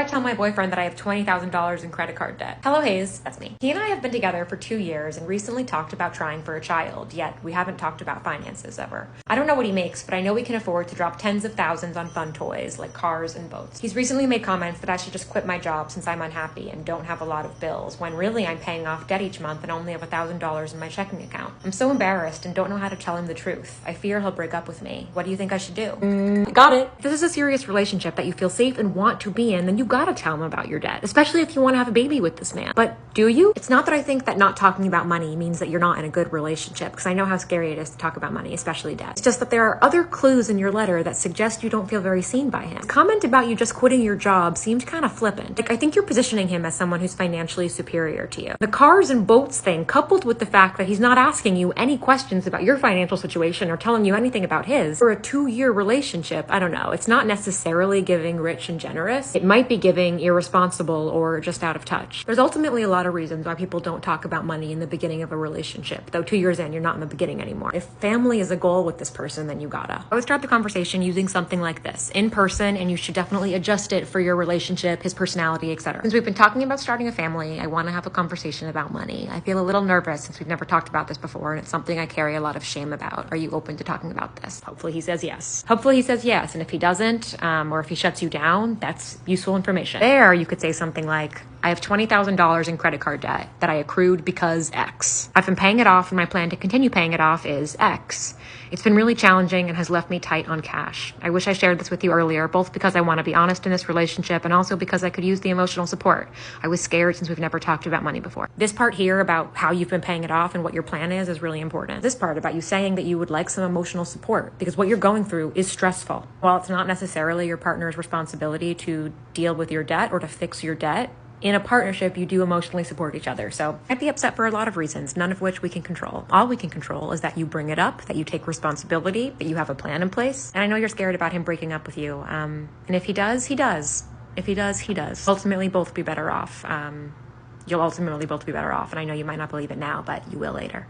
tell my boyfriend that I have $20,000 in credit card debt? Hello, Hayes. That's me. He and I have been together for 2 years and recently talked about trying for a child, yet we haven't talked about finances ever. I don't know what he makes, but I know we can afford to drop tens of thousands on fun toys like cars and boats. He's recently made comments that I should just quit my job since I'm unhappy and don't have a lot of bills, when really I'm paying off debt each month and only have $1,000 in my checking account. I'm so embarrassed and don't know how to tell him the truth. I fear he'll break up with me. What do you think I should do? Got it. If this is a serious relationship that you feel safe and want to be in, then you gotta tell him about your debt, especially if you want to have a baby with this man. But do you? It's not that I think that not talking about money means that you're not in a good relationship, because I know how scary it is to talk about money, especially debt. It's just that there are other clues in your letter that suggest you don't feel very seen by him. His comment about you just quitting your job seemed kind of flippant. Like, I think you're positioning him as someone who's financially superior to you. The cars and boats thing, coupled with the fact that he's not asking you any questions about your financial situation or telling you anything about his, for a 2-year relationship, I don't know. It's not necessarily giving rich and generous. It might be giving irresponsible or just out of touch. There's ultimately a lot of reasons why people don't talk about money in the beginning of a relationship, though 2 years in, you're not in the beginning anymore. If family is a goal with this person, then you gotta. I would start the conversation using something like this, in person, and you should definitely adjust it for your relationship, his personality, etc. Since we've been talking about starting a family, I want to have a conversation about money. I feel a little nervous since we've never talked about this before, and it's something I carry a lot of shame about. Are you open to talking about this? Hopefully he says yes. Hopefully he says yes, and if he doesn't, or if he shuts you down, that's useful information. There, you could say something like, I have $20,000 in credit card debt that I accrued because X. I've been paying it off and my plan to continue paying it off is X. It's been really challenging and has left me tight on cash. I wish I shared this with you earlier, both because I want to be honest in this relationship and also because I could use the emotional support. I was scared since we've never talked about money before. This part here about how you've been paying it off and what your plan is really important. This part about you saying that you would like some emotional support because what you're going through is stressful. While it's not necessarily your partner's responsibility to deal with your debt or to fix your debt, in a partnership, you do emotionally support each other. So I'd be upset for a lot of reasons, none of which we can control. All we can control is that you bring it up, that you take responsibility, that you have a plan in place. And I know you're scared about him breaking up with you. And if he does, he does. If he does, he does. Ultimately, both be better off. You'll ultimately both be better off. And I know you might not believe it now, but you will later.